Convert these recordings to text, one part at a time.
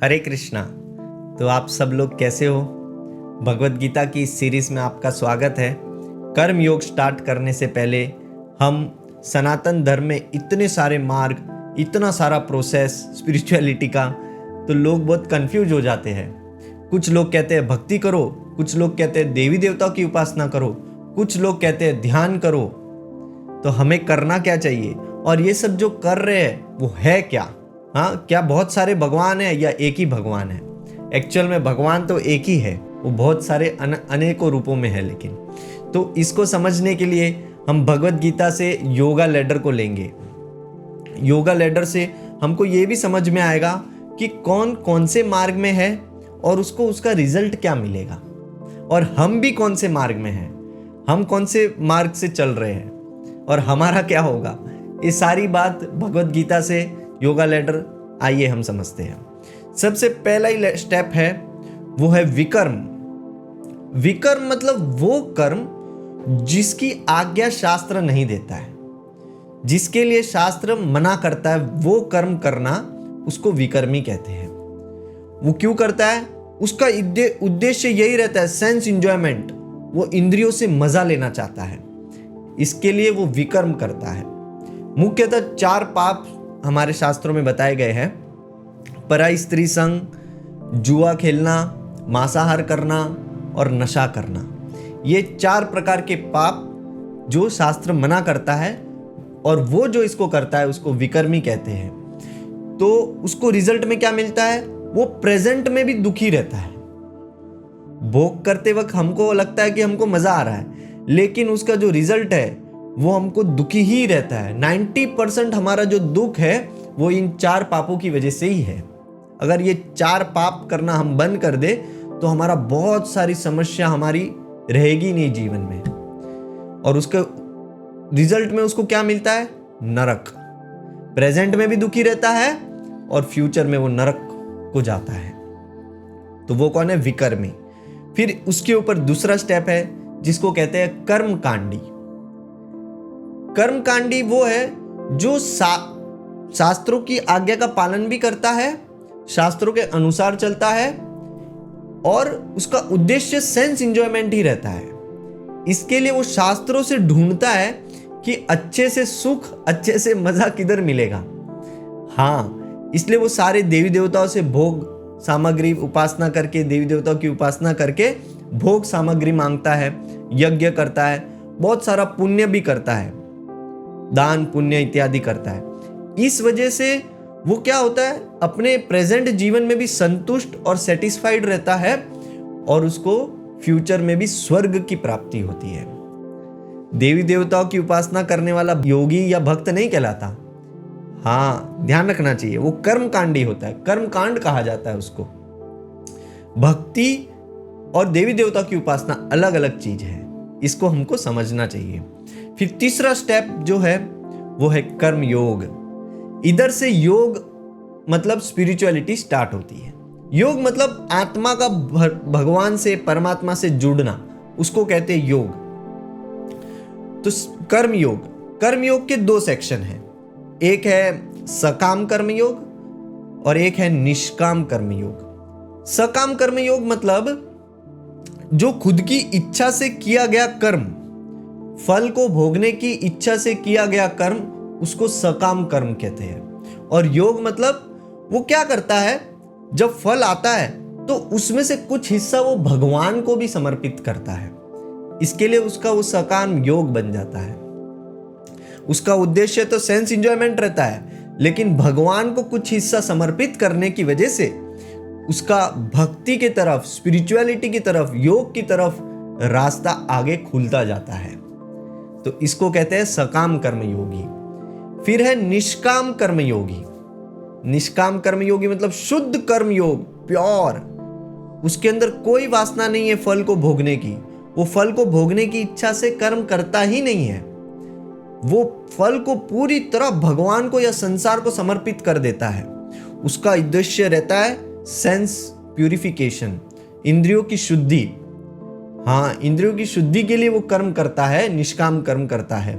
हरे कृष्णा। तो आप सब लोग कैसे हो? भगवत गीता की इस सीरीज में आपका स्वागत है। कर्म योग स्टार्ट करने से पहले हम सनातन धर्म में इतने सारे मार्ग, इतना सारा प्रोसेस स्पिरिचुअलिटी का, तो लोग बहुत कंफ्यूज हो जाते हैं। कुछ लोग कहते हैं भक्ति करो, कुछ लोग कहते हैं देवी देवताओं की उपासना करो, कुछ लोग कहते हैं ध्यान करो। तो हमें करना क्या चाहिए? और ये सब जो कर रहे हैं वो है क्या? हाँ, क्या बहुत सारे भगवान हैं या एक ही भगवान है? एक्चुअल में भगवान तो एक ही है, वो बहुत सारे अनेकों रूपों में है। लेकिन तो इसको समझने के लिए हम भगवत गीता से योगा लैडर को लेंगे। योगा लैडर से हमको ये भी समझ में आएगा कि कौन कौन से मार्ग में है और उसको उसका रिजल्ट क्या मिलेगा, और हम भी कौन से मार्ग में हैं, हम कौन से मार्ग से चल रहे हैं और हमारा क्या होगा। ये सारी बात भगवत गीता से योगा लैडर आइए हम समझते हैं। सबसे पहला ही स्टेप है वो है विकर्म। विकर्म मतलब वो कर्म जिसकी आज्ञा शास्त्र नहीं देता है, जिसके लिए शास्त्र मना करता है वो कर्म करना, उसको विकर्मी कहते हैं। वो क्यों करता है? उसका उद्देश्य यही रहता है, सेंस इंजॉयमेंट। वो इंद्रियों से मजा लेना चाहता है, इसके लिए वो विकर्म करता है। मुख्यतः 4 पाप हमारे शास्त्रों में बताए गए हैं: पराई स्त्री संग, जुआ खेलना, मांसाहार करना और नशा करना। ये 4 प्रकार के पाप जो शास्त्र मना करता है, और वो जो इसको करता है उसको विकर्मी कहते हैं। तो उसको रिजल्ट में क्या मिलता है? वो प्रेजेंट में भी दुखी रहता है। भोग करते वक्त हमको लगता है कि हमको मजा आ रहा है, लेकिन उसका जो रिजल्ट है वो हमको दुखी ही रहता है। 90% हमारा जो दुख है वो इन 4 पापों की वजह से ही है। अगर ये 4 पाप करना हम बंद कर दे तो हमारा बहुत सारी समस्या हमारी रहेगी नहीं जीवन में, और उसके रिजल्ट में उसको क्या मिलता है? नरक। प्रेजेंट में भी दुखी रहता है और फ्यूचर में वो नरक को जाता है। तो वो कौन है? विकर्मी। फिर उसके ऊपर दूसरा स्टेप है जिसको कहते हैं कर्मकांडी। कर्मकांडी वो है जो शास्त्रों की आज्ञा का पालन भी करता है, शास्त्रों के अनुसार चलता है, और उसका उद्देश्य सेंस एंजॉयमेंट ही रहता है। इसके लिए वो शास्त्रों से ढूंढता है कि अच्छे से सुख, अच्छे से मजा किधर मिलेगा। हाँ, इसलिए वो सारे देवी देवताओं से भोग सामग्री उपासना करके, देवी देवताओं की उपासना करके भोग सामग्री मांगता है, यज्ञ करता है, बहुत सारा पुण्य भी करता है, दान पुण्य इत्यादि करता है। इस वजह से वो क्या होता है, अपने प्रेजेंट जीवन में भी संतुष्ट और सेटिस्फाइड रहता है, और उसको फ्यूचर में भी स्वर्ग की प्राप्ति होती है। देवी देवताओं की उपासना करने वाला योगी या भक्त नहीं कहलाता। हाँ, ध्यान रखना चाहिए, वो कर्मकांडी होता है, कर्मकांड कहा जाता है उसको। भक्ति और देवी देवता की उपासना अलग अलग चीज है, इसको हमको समझना चाहिए। फिर तीसरा स्टेप जो है वो है कर्म योग। इधर से योग मतलब स्पिरिचुअलिटी स्टार्ट होती है। योग मतलब आत्मा का भगवान से, परमात्मा से जुड़ना, उसको कहते हैं योग। तो कर्म योग के 2 सेक्शन हैं। एक है सकाम कर्म योग और एक है निष्काम कर्म योग। सकाम कर्म योग मतलब जो खुद की इच्छा से किया गया कर्म, फल को भोगने की इच्छा से किया गया कर्म, उसको सकाम कर्म कहते हैं। और योग मतलब वो क्या करता है, जब फल आता है तो उसमें से कुछ हिस्सा वो भगवान को भी समर्पित करता है। इसके लिए उसका वो सकाम योग बन जाता है। उसका उद्देश्य तो सेंस एंजॉयमेंट रहता है, लेकिन भगवान को कुछ हिस्सा समर्पित करने की वजह से उसका भक्ति की तरफ, स्पिरिचुअलिटी की तरफ, योग की तरफ रास्ता आगे खुलता जाता है। तो इसको कहते हैं सकाम कर्म योगी। फिर है निष्काम कर्म योगी। निष्काम कर्म योगी मतलब शुद्ध कर्म योग, प्योर। उसके अंदर कोई वासना नहीं है फल को भोगने की। वो फल को भोगने की इच्छा से कर्म करता ही नहीं है। वो फल को पूरी तरह भगवान को या संसार को समर्पित कर देता है। उसका उद्देश्य रहता है सेंस प्यूरिफिकेशन, इंद्रियों की शुद्धि। हाँ, इंद्रियों की शुद्धि के लिए वो कर्म करता है, निष्काम कर्म करता है।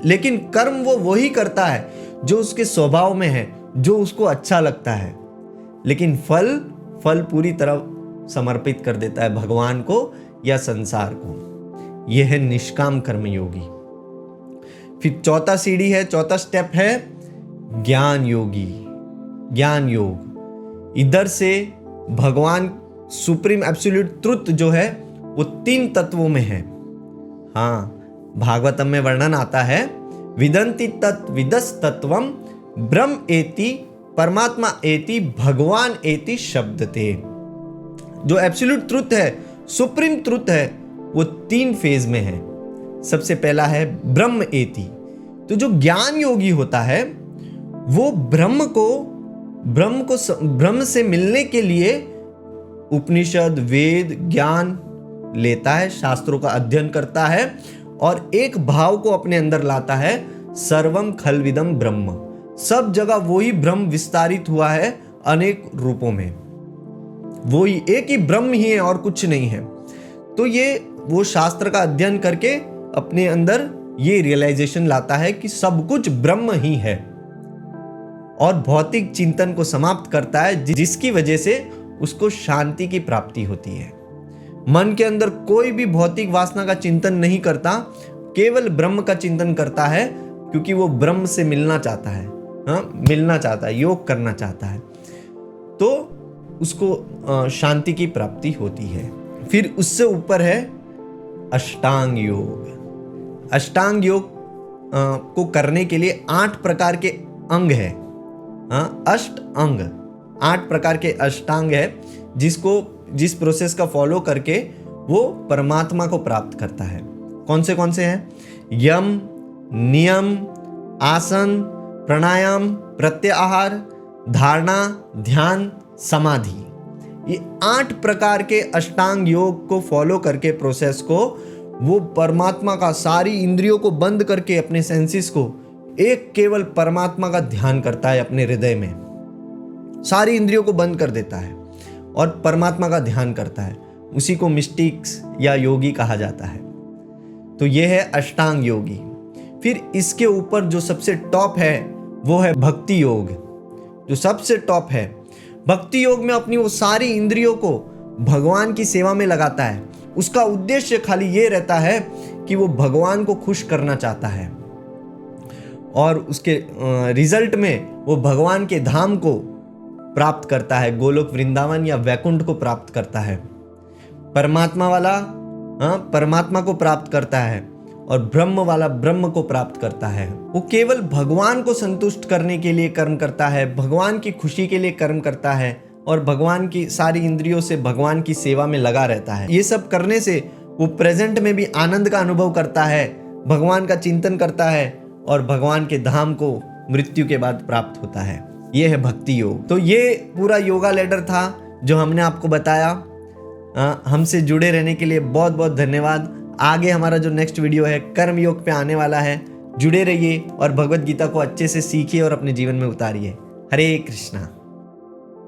लेकिन कर्म वो वही करता है जो उसके स्वभाव में है, जो उसको अच्छा लगता है। लेकिन फल पूरी तरह समर्पित कर देता है भगवान को या संसार को। यह है निष्काम कर्म योगी। फिर चौथा सीढ़ी है, चौथा स्टेप है ज्ञान योगी, ज्ञान योग। इधर से भगवान सुप्रीम एब्सोल्यूट ट्रुथ जो है वो 3 तत्वों में है। हाँ, भागवतम में वर्णन आता है, विदन्ति तत् विदस तत्वम ब्रह्म एति परमात्मा एति भगवान एति शब्दते। जो एब्सोल्यूट ट्रुथ है, सुप्रीम ट्रुथ है, वो 3 फेज में है। सबसे पहला है ब्रह्म एति। तो जो ज्ञान योगी होता है वो ब्रह्म से मिलने के लिए उपनिषद, वेद, ज्ञान लेता है, शास्त्रों का अध्ययन करता है और एक भाव को अपने अंदर लाता है, सर्वम खलविदम ब्रह्म। सब जगह वही ब्रह्म विस्तारित हुआ है अनेक रूपों में, वही एक ही ब्रह्म ही है और कुछ नहीं है। तो ये वो शास्त्र का अध्ययन करके अपने अंदर ये रियलाइजेशन लाता है कि सब कुछ ब्रह्म ही है और भौतिक चिंतन को समाप्त करता है, जिसकी वजह से उसको शांति की प्राप्ति होती है। मन के अंदर कोई भी भौतिक वासना का चिंतन नहीं करता, केवल ब्रह्म का चिंतन करता है, क्योंकि वो ब्रह्म से मिलना चाहता है, मिलना चाहता है, योग करना चाहता है, तो उसको शांति की प्राप्ति होती है। फिर उससे ऊपर है अष्टांग योग। अष्टांग योग को करने के लिए 8 प्रकार के अंग है। अष्ट अंग, 8 प्रकार के अष्टांग है, जिस प्रोसेस का फॉलो करके वो परमात्मा को प्राप्त करता है। कौन से हैं? यम, नियम, आसन, प्राणायाम, प्रत्याहार, धारणा, ध्यान, समाधि। ये 8 प्रकार के अष्टांग योग को फॉलो करके प्रोसेस को वो परमात्मा का, सारी इंद्रियों को बंद करके अपने सेंसेस को एक केवल परमात्मा का ध्यान करता है अपने हृदय में, सारी इंद्रियों को बंद कर देता है और परमात्मा का ध्यान करता है। उसी को मिस्टिक्स या योगी कहा जाता है। तो ये है अष्टांग योगी। फिर इसके ऊपर जो सबसे टॉप है वो है भक्ति योग। जो सबसे टॉप है भक्ति योग में अपनी वो सारी इंद्रियों को भगवान की सेवा में लगाता है। उसका उद्देश्य खाली ये रहता है कि वो भगवान को खुश करना चाहता है और उसके रिजल्ट में वो भगवान के धाम को प्राप्त करता है, गोलोक वृंदावन या वैकुंठ को प्राप्त करता है, परमात्मा को प्राप्त करता है और ब्रह्म वाला ब्रह्म को प्राप्त करता है। वो केवल भगवान को संतुष्ट करने के लिए कर्म करता है, भगवान की खुशी के लिए कर्म करता है और भगवान की सारी इंद्रियों से भगवान की सेवा में लगा रहता है। ये सब करने से वो प्रेजेंट में भी आनंद का अनुभव करता है, भगवान का चिंतन करता है और भगवान के धाम को मृत्यु के बाद प्राप्त होता है। ये है भक्ति योग। तो ये पूरा योगा लैडर था जो हमने आपको बताया। हमसे जुड़े रहने के लिए बहुत बहुत धन्यवाद। आगे हमारा जो नेक्स्ट वीडियो है कर्म योग पे आने वाला है। जुड़े रहिए और भगवत गीता को अच्छे से सीखिए और अपने जीवन में उतारिए। हरे कृष्णा।